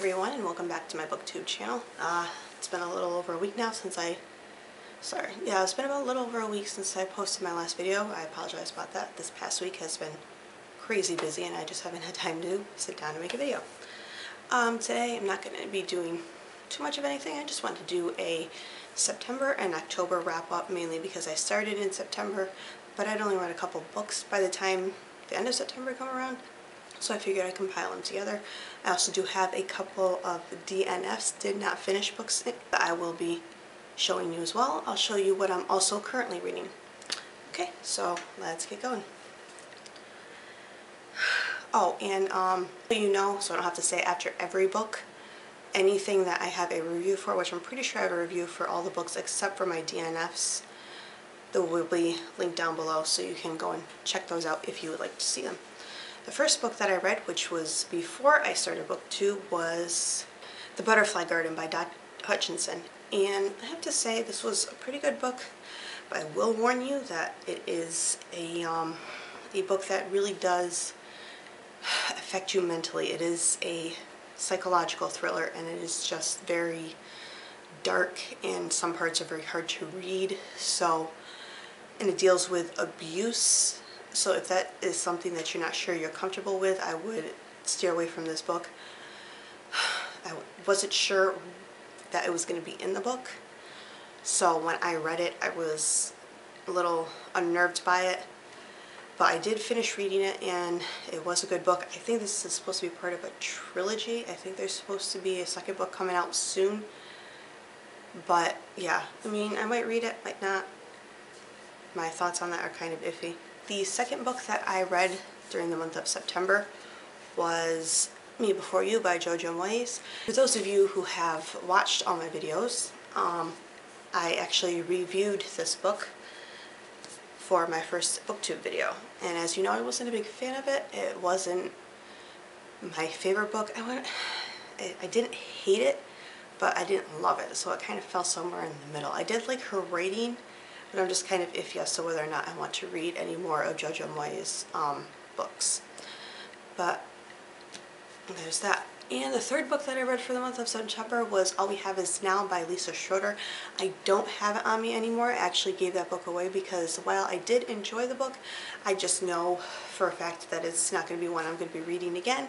everyone, and welcome back to my booktube channel. It's been a little over a week now since it's been about a little over a week since I posted my last video. I apologize about that. This past week has been crazy busy and I just haven't had time to sit down and make a video. Today I'm not going to be doing too much of anything. I just want to do a September and October wrap up, mainly because I started in September, but I'd only read a couple books by the time the end of September come around. So I figured I'd compile them together. I also do have a couple of DNFs, did not finish books, that I will be showing you as well. I'll show you what I'm also currently reading. Okay, so let's get going. Oh, and you know, so I don't have to say after every book, anything that I have a review for, which I'm pretty sure I have a review for all the books except for my DNFs, that will be linked down below so you can go and check those out if you would like to see them. The first book that I read, which was before I started book 2, was The Butterfly Garden by Dot Hutchinson. And I have to say this was a pretty good book, but I will warn you that it is a book that really does affect you mentally. It is a psychological thriller and it is just very dark and some parts are very hard to read. And it deals with abuse. So if that is something that you're not sure you're comfortable with, I would steer away from this book. I wasn't sure that it was going to be in the book, so when I read it I was a little unnerved by it, but I did finish reading it and it was a good book. I think this is supposed to be part of a trilogy. I think there's supposed to be a second book coming out soon, but yeah, I mean, I might read it, might not. My thoughts on that are kind of iffy. The second book that I read during the month of September was Me Before You by JoJo Moyes. For those of you who have watched all my videos, I actually reviewed this book for my first booktube video. And as you know, I wasn't a big fan of it. It wasn't my favorite book. I didn't hate it, but I didn't love it. So it kind of fell somewhere in the middle. I did like her writing, but I'm just kind of iffy as to whether or not I want to read any more of JoJo Moyes' books. But there's that. And the third book that I read for the month of September was All We Have Is Now by Lisa Schroeder. I don't have it on me anymore. I actually gave that book away because while I did enjoy the book, I just know for a fact that it's not going to be one I'm going to be reading again.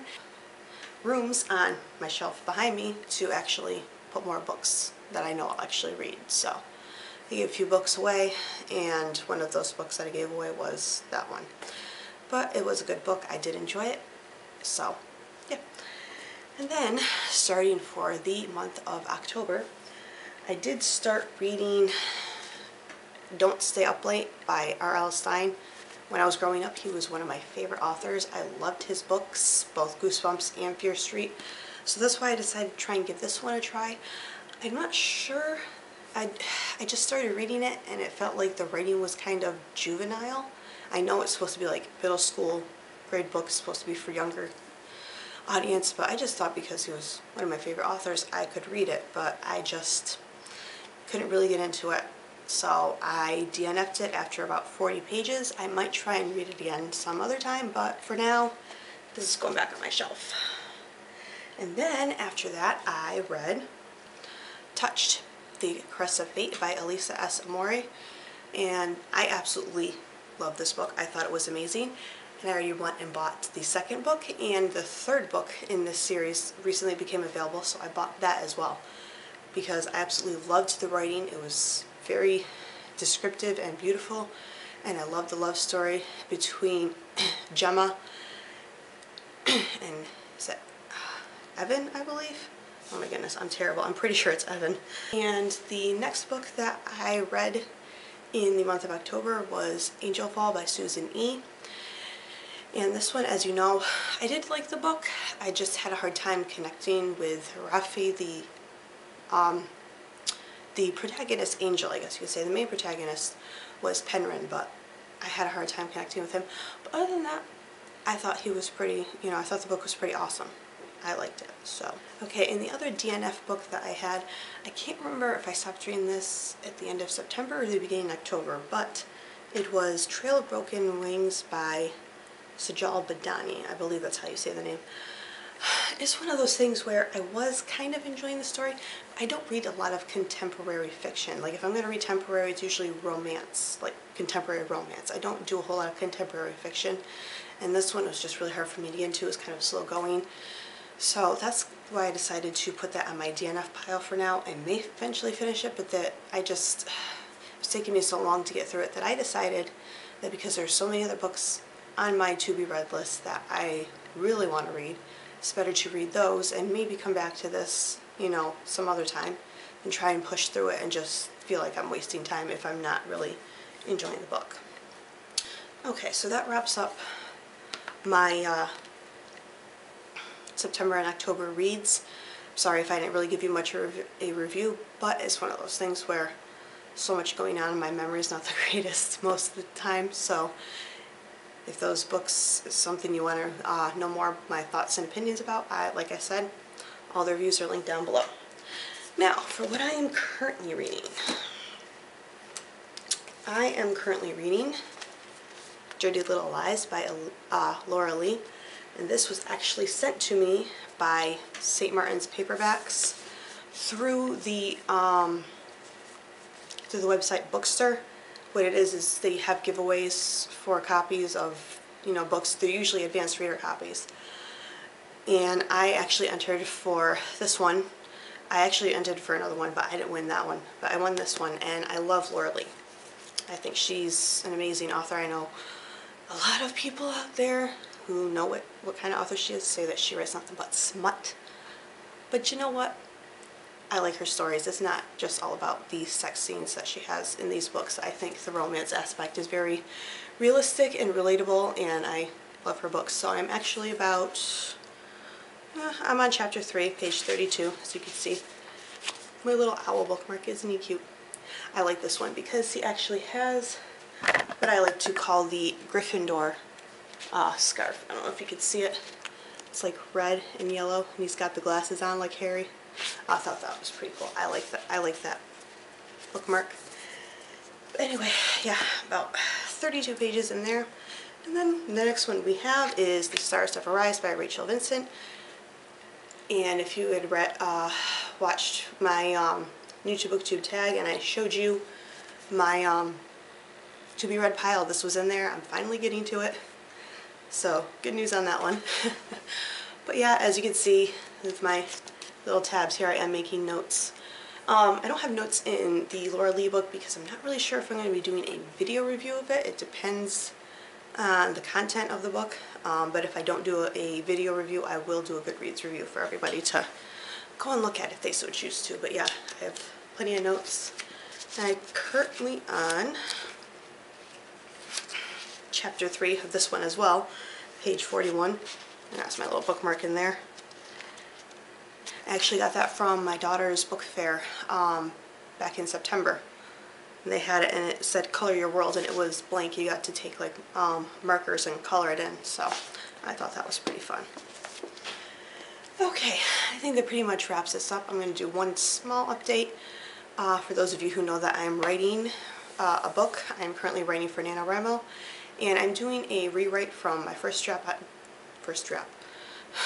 Rooms on my shelf behind me to actually put more books that I know I'll actually read. So I gave a few books away, and one of those books that I gave away was that one. But it was a good book. I did enjoy it. So, yeah. And then, starting for the month of October, I did start reading Don't Stay Up Late by R.L. Stine. When I was growing up, he was one of my favorite authors. I loved his books, both Goosebumps and Fear Street. So that's why I decided to try and give this one a try. I'm not sure. I just started reading it and it felt like the writing was kind of juvenile. I know it's supposed to be like middle school grade books, supposed to be for younger audience, but I just thought because he was one of my favorite authors I could read it, but I just couldn't really get into it. So I DNF'd it after about 40 pages. I might try and read it again some other time, but for now this is going back on my shelf. And then after that I read Touched, The Caress of Fate by Elisa S. Amore, and I absolutely love this book. I thought it was amazing, and I already went and bought the second book, and the third book in this series recently became available, so I bought that as well because I absolutely loved the writing. It was very descriptive and beautiful, and I loved the love story between Gemma and is that Evan, I believe? Oh my goodness, I'm terrible. I'm pretty sure it's Evan. And the next book that I read in the month of October was Angel Fall by Susan E. And this one, as you know, I did like the book. I just had a hard time connecting with Rafi, the protagonist, Angel, I guess you could say. The main protagonist was Penryn, but I had a hard time connecting with him. But other than that, I thought he was pretty, I thought the book was pretty awesome. I liked it. So, okay, and the other DNF book that I had, I can't remember if I stopped reading this at the end of September or the beginning of October, but it was Trail of Broken Wings by Sajal Badani. I believe that's how you say the name. It's one of those things where I was kind of enjoying the story. I don't read a lot of contemporary fiction. Like if I'm going to read contemporary, it's usually romance, like contemporary romance. I don't do a whole lot of contemporary fiction. And this one was just really hard for me to get into. It was kind of slow going. So that's why I decided to put that on my DNF pile for now. I may eventually finish it, but that it's taking me so long to get through it that I decided that because there's so many other books on my to-be-read list that I really want to read, it's better to read those and maybe come back to this, you know, some other time and try and push through it and just feel like I'm wasting time if I'm not really enjoying the book. Okay, so that wraps up my September and October reads. Sorry if I didn't really give you much of a review, but it's one of those things where so much going on and my memory's not the greatest most of the time, so if those books is something you want to know more of my thoughts and opinions about, like I said, all the reviews are linked down below. Now, for what I am currently reading. I am currently reading Dirty Little Lies by Laura Lee, and this was actually sent to me by St. Martin's Paperbacks through the website Bookster. What it is they have giveaways for copies of, you know, books. They're usually advanced reader copies. And I actually entered for this one. I actually entered for another one, but I didn't win that one. But I won this one, and I love Laura Lee. I think she's an amazing author. I know a lot of people out there who know what kind of author she is say that she writes nothing but smut. But you know what? I like her stories. It's not just all about the sex scenes that she has in these books. I think the romance aspect is very realistic and relatable, and I love her books. So I'm actually I'm on chapter 3, page 32, as you can see. My little owl bookmark, isn't he cute? I like this one because he actually has what I like to call the Gryffindor scarf. I don't know if you can see it. It's like red and yellow, and he's got the glasses on like Harry. I thought that was pretty cool. I like that bookmark. But anyway, yeah, about 32 pages in there. And then the next one we have is The Stars Have Arise by Rachel Vincent. And if you had watched my new to booktube tag and I showed you my to be read pile, this was in there. I'm finally getting to it. So good news on that one. But yeah, as you can see with my little tabs here, I am making notes. I don't have notes in the Laura Lee book because I'm not really sure if I'm going to be doing a video review of it. It depends on the content of the book, but if I don't do a video review, I will do a Goodreads review for everybody to go and look at if they so choose to. But yeah, I have plenty of notes. I'm currently on chapter 3 of this one as well, page 41, and that's my little bookmark in there. I actually got that from my daughter's book fair back in September. And they had it and it said color your world, and it was blank. You got to take like markers and color it in, so I thought that was pretty fun. Okay, I think that pretty much wraps this up. I'm going to do one small update for those of you who know that I'm writing a book. I'm currently writing for NaNoWriMo, and I'm doing a rewrite from my first draft.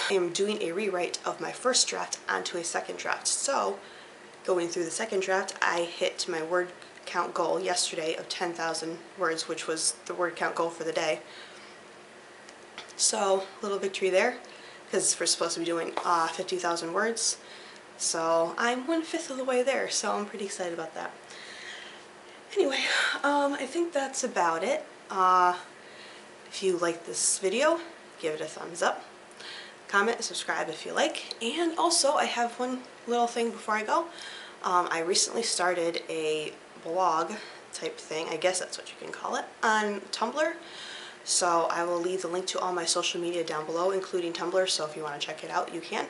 I'm doing a rewrite of my first draft onto a second draft. So, going through the second draft, I hit my word count goal yesterday of 10,000 words, which was the word count goal for the day. So, little victory there, because we're supposed to be doing 50,000 words. So, I'm 1/5 of the way there, so I'm pretty excited about that. Anyway, I think that's about it. If you like this video, give it a thumbs up. Comment, subscribe if you like, and also I have one little thing before I go. I recently started a blog type thing, I guess that's what you can call it, on Tumblr. So I will leave the link to all my social media down below, including Tumblr, so if you want to check it out, you can.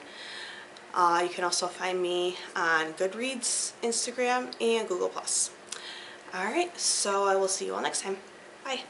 You can also find me on Goodreads, Instagram, and Google+. Alright, so I will see you all next time. Bye.